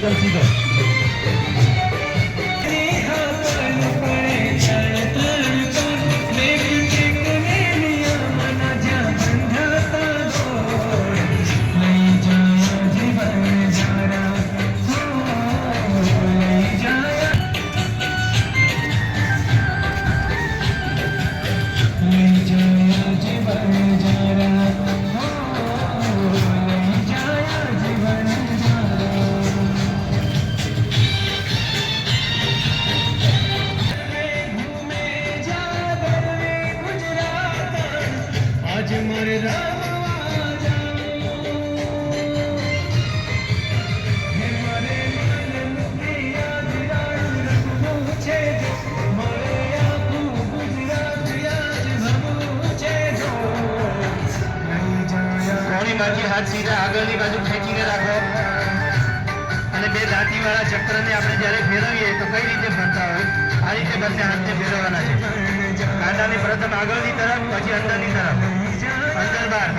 એકદમ સીધો. હાથ સીધા આગળની બાજુ ખેંચીને રાખો અને બે દાંતીવાળા ચક્રને આપણે જ્યારે ફેરવીએ તો કઈ રીતે ફરતા હોય આ રીતે બંને હાથને ફેરવવાના છે. કાંટાની પ્રથમ આગળની તરફ પછી અંદરની તરફ અંદર બહાર